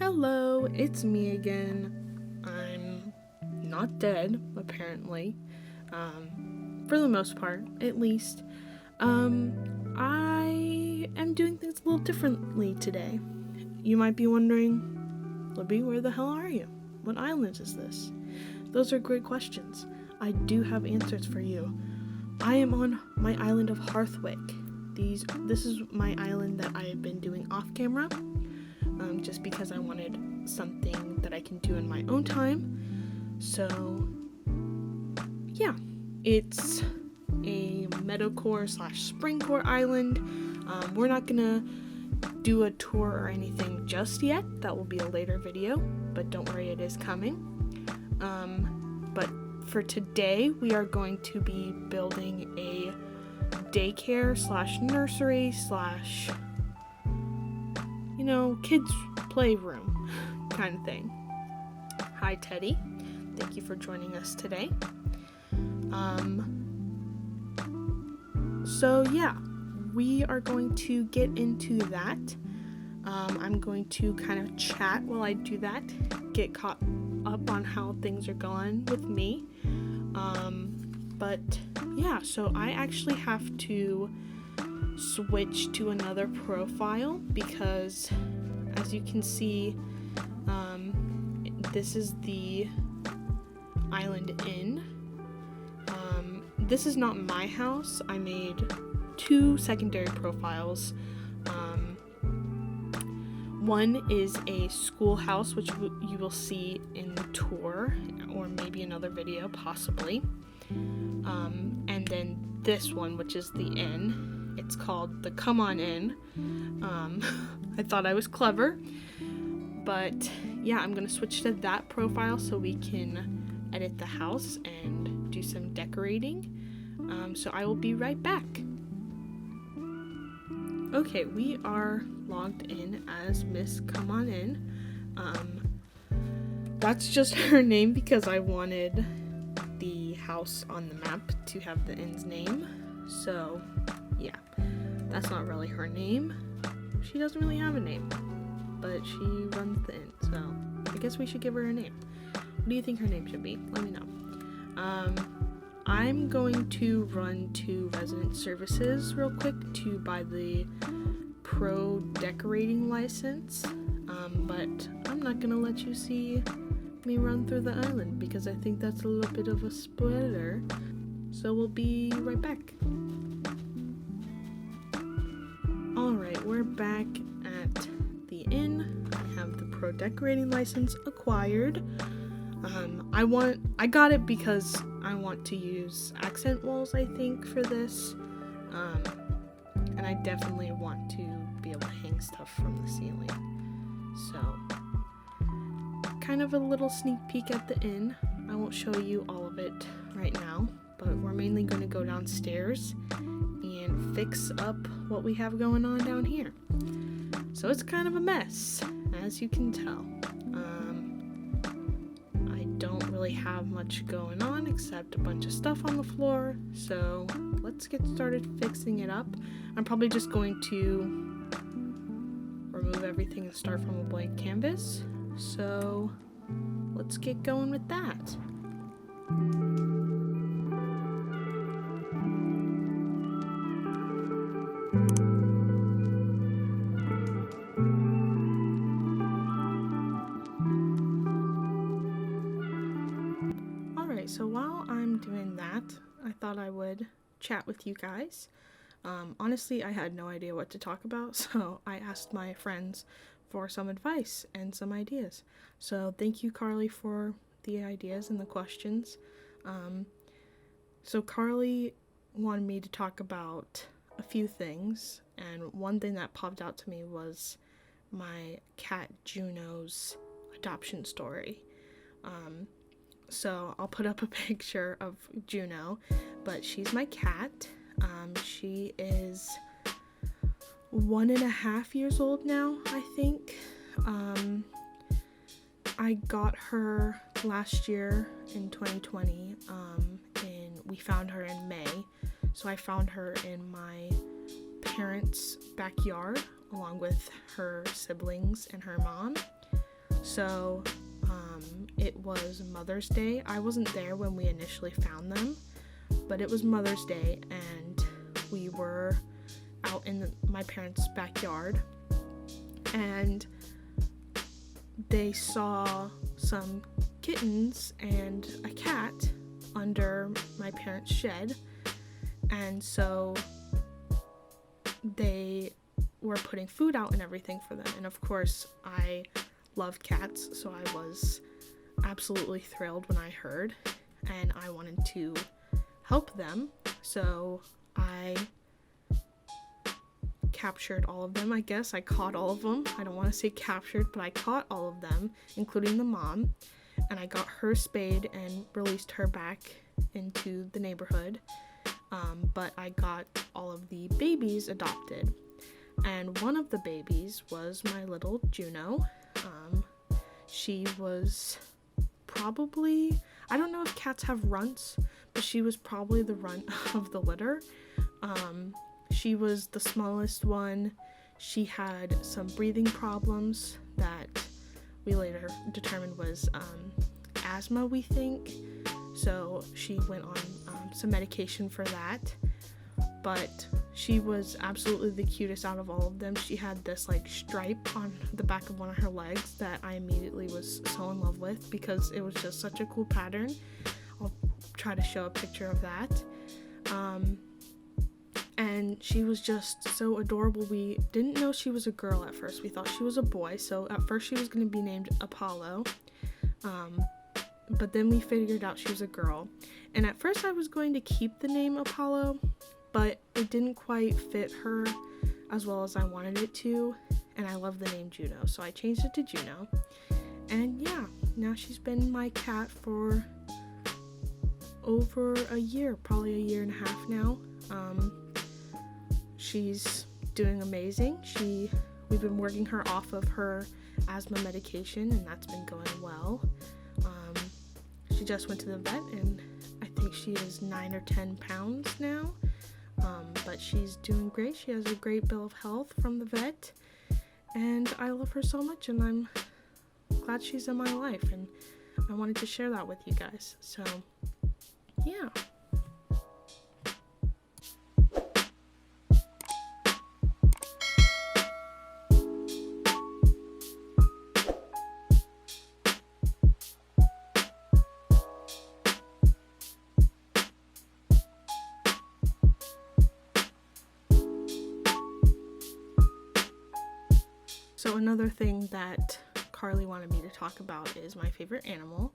Hello, it's me again. I'm not dead, apparently. For the most part, at least. I am doing things a little differently today. You might be wondering, Libby, where the hell are you? What island is this? Those are great questions. I do have answers for you. I am on my island of Hearthwick. This is my island that I have been doing off camera, just because I wanted something that I can do in my own time. So, yeah, it's a meadowcore / springcore island. We're not gonna do a tour or anything just yet. That will be a later video, but don't worry, it is coming. But for today, we are going to be building a daycare / nursery / kids playroom kind of thing. Hi, Teddy. Thank you for joining us today. So yeah, we are going to get into that. I'm going to kind of chat while I do that, get caught up on how things are going with me. But yeah, so I actually have to switch to another profile because, as you can see, this is the island inn. This is not my house. I made 2 secondary profiles. One is a schoolhouse, which you will see in the tour, or maybe another video, possibly. And then this one, which is the inn. It's called the Come On Inn. I thought I was clever. But yeah, I'm going to switch to that profile so we can edit the house and do some decorating. So I will be right back. Okay, we are logged in as Miss Come On In. That's just her name because I wanted the house on the map to have the inn's name. So, yeah, that's not really her name. She doesn't really have a name, but she runs the inn, so I guess we should give her a name. What do you think her name should be? Let me know. I'm going to run to resident services real quick to buy the pro decorating license, but I'm not gonna let you see me run through the island because I think that's a little bit of a spoiler, so we'll be right back. Alright, we're back at the inn. I have the pro decorating license acquired. I got it because I want to use accent walls, I think, for this, and I definitely want to be able to hang stuff from the ceiling. So, kind of a little sneak peek at the inn. I won't show you all of it right now, but we're mainly going to go downstairs and fix up what we have going on down here. So it's kind of a mess, as you can tell. I don't really have much going on except a bunch of stuff on the floor, so let's get started fixing it up. I'm probably just going to remove everything and start from a blank canvas, so let's get going with that. So while I'm doing that, I thought I would chat with you guys. Honestly, I had no idea what to talk about, so I asked my friends for some advice and some ideas. So thank you, Carly, for the ideas and the questions. So Carly wanted me to talk about a few things, and one thing that popped out to me was my cat Juno's adoption story. So I'll put up a picture of Juno, but she's my cat. She is 1.5 years old now, I think. I got her last year in 2020, and we found her in May. So I found her in my parents' backyard along with her siblings and her mom. So it was Mother's Day. I wasn't there when we initially found them, but it was Mother's Day, and we were out in my parents' backyard, and they saw some kittens and a cat under my parents' shed, and so they were putting food out and everything for them. And of course, I love cats, so I was absolutely thrilled when I heard, and I wanted to help them. So I captured all of them. I guess I caught all of them. I don't want to say captured, but I caught all of them, including the mom, and I got her spayed and released her back into the neighborhood. But I got all of the babies adopted, and one of the babies was my little Juno. She was probably, I don't know if cats have runts, but she was probably the runt of the litter. She was the smallest one. She had some breathing problems that we later determined was asthma, we think. So she went on some medication for that. But she was absolutely the cutest out of all of them. She had this like stripe on the back of one of her legs that I immediately was so in love with because it was just such a cool pattern. I'll try to show a picture of that. And she was just so adorable. We didn't know she was a girl at first. We thought she was a boy. So at first she was going to be named Apollo. But then we figured out she was a girl. And at first I was going to keep the name Apollo, but it didn't quite fit her as well as I wanted it to, and I love the name Juno, so I changed it to Juno. And yeah, now she's been my cat for over a year, probably a year and a half now. She's doing amazing. We've been working her off of her asthma medication, and that's been going well. She just went to the vet, and I think she is 9 or 10 pounds now. But she's doing great. She has a great bill of health from the vet, and I love her so much, and I'm glad she's in my life, and I wanted to share that with you guys. So yeah. So another thing that Carly wanted me to talk about is my favorite animal.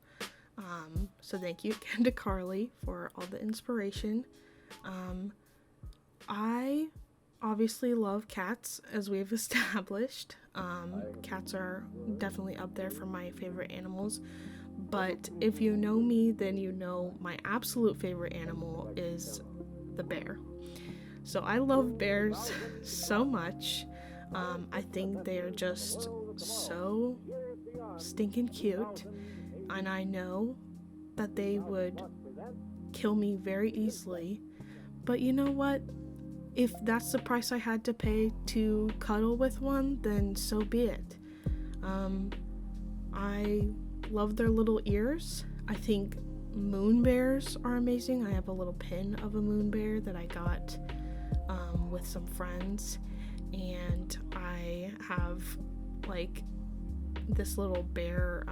So thank you again to Carly for all the inspiration. I obviously love cats, as we've established. Cats are definitely up there for my favorite animals. But if you know me, then you know my absolute favorite animal is the bear. So I love bears so much. I think they are just so stinking cute, and I know that they would kill me very easily, but you know what? If that's the price I had to pay to cuddle with one, then so be it. I love their little ears. I think moon bears are amazing. I have a little pin of a moon bear that I got with some friends. And I have like this little bear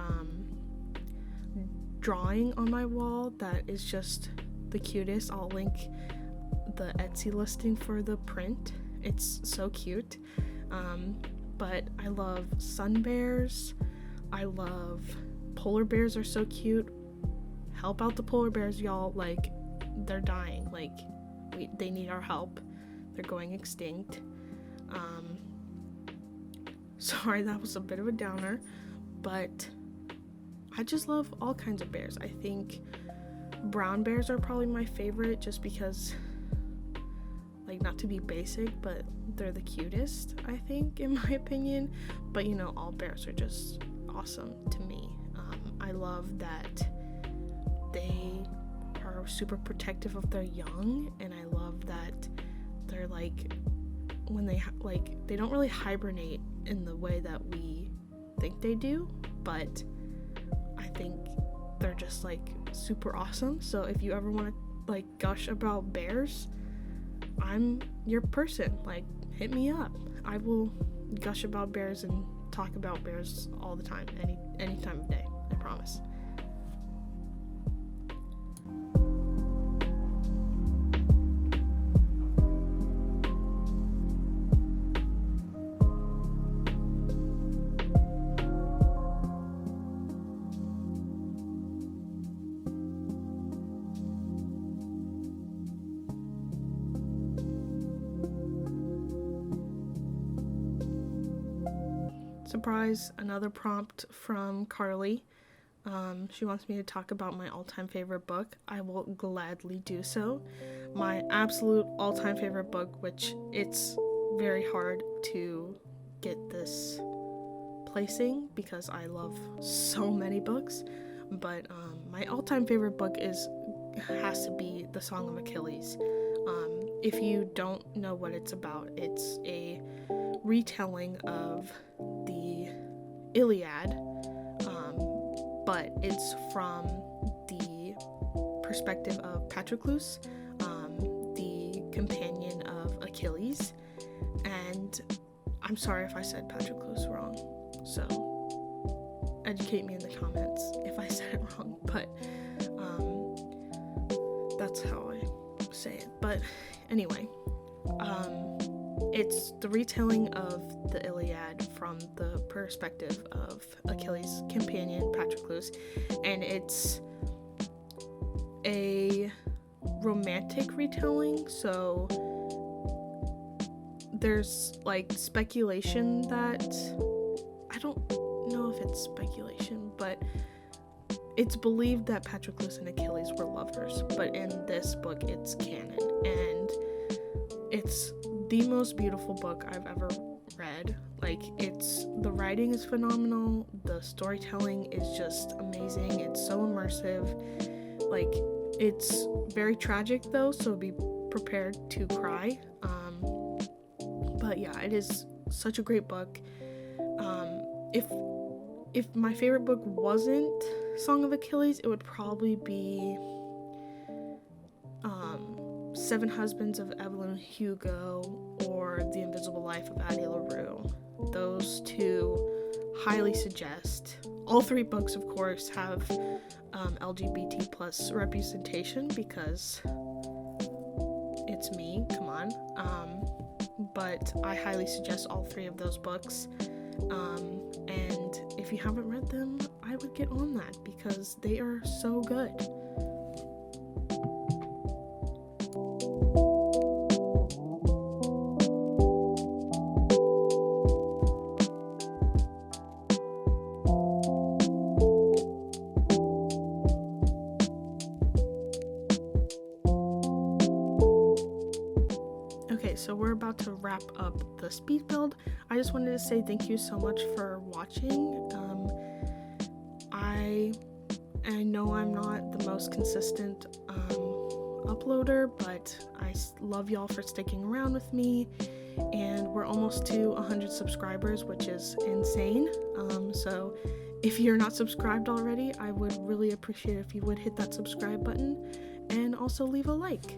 drawing on my wall that is just the cutest. I'll link the Etsy listing for the print. It's so cute. But I love sun bears. I love polar bears are so cute. Help out the polar bears, y'all. Like, they're dying. Like, they need our help. They're going extinct. Sorry, that was a bit of a downer, but I just love all kinds of bears. I think brown bears are probably my favorite just because, like, not to be basic, but they're the cutest, I think, in my opinion. But, you know, all bears are just awesome to me. I love that they are super protective of their young, and I love that they're like, when they they don't really hibernate in the way that we think they do. but I think they're just like super awesome. So if you ever want to like gush about bears, I'm your person. Like, hit me up. I will gush about bears and talk about bears all the time, any time of day, I promise. Surprise, another prompt from Carly. She wants me to talk about my all-time favorite book. I will gladly do so. My absolute all-time favorite book, which it's very hard to get this placing because I love so many books, but my all-time favorite book has to be The Song of Achilles. If you don't know what it's about, it's a retelling of the Iliad, but it's from the perspective of Patroclus, the companion of Achilles. And I'm sorry if I said Patroclus wrong, so educate me in the comments if I said it wrong, but that's how I say it. But anyway, it's the retelling of the Iliad from the perspective of Achilles' companion, Patroclus, and it's a romantic retelling, so there's like speculation that, I don't know if it's speculation, but it's believed that Patroclus and Achilles were lovers, but in this book it's canon, and it's the most beautiful book I've ever read. Like, the writing is phenomenal, the storytelling is just amazing, it's so immersive. Like, it's very tragic though, so be prepared to cry. But yeah, it is such a great book. If my favorite book wasn't Song of Achilles, it would probably be Seven Husbands of Evelyn Hugo or The Invisible Life of Addie LaRue. Those two highly suggest. All three books, of course, have LGBT plus representation because it's me, come on. But I highly suggest all three of those books. And if you haven't read them, I would get on that because they are so good. Okay, so we're about to wrap up the speed build. I just wanted to say thank you so much for watching. I know I'm not the most consistent uploader, but I love y'all for sticking around with me, and we're almost to 100 subscribers, which is insane. So if you're not subscribed already, I would really appreciate it if you would hit that subscribe button and also leave a like.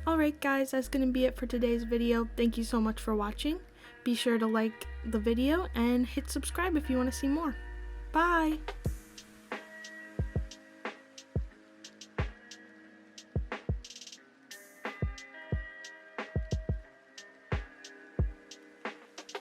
Alright guys, that's gonna be it for today's video. Thank you so much for watching. Be sure to like the video and hit subscribe if you want to see more. Bye!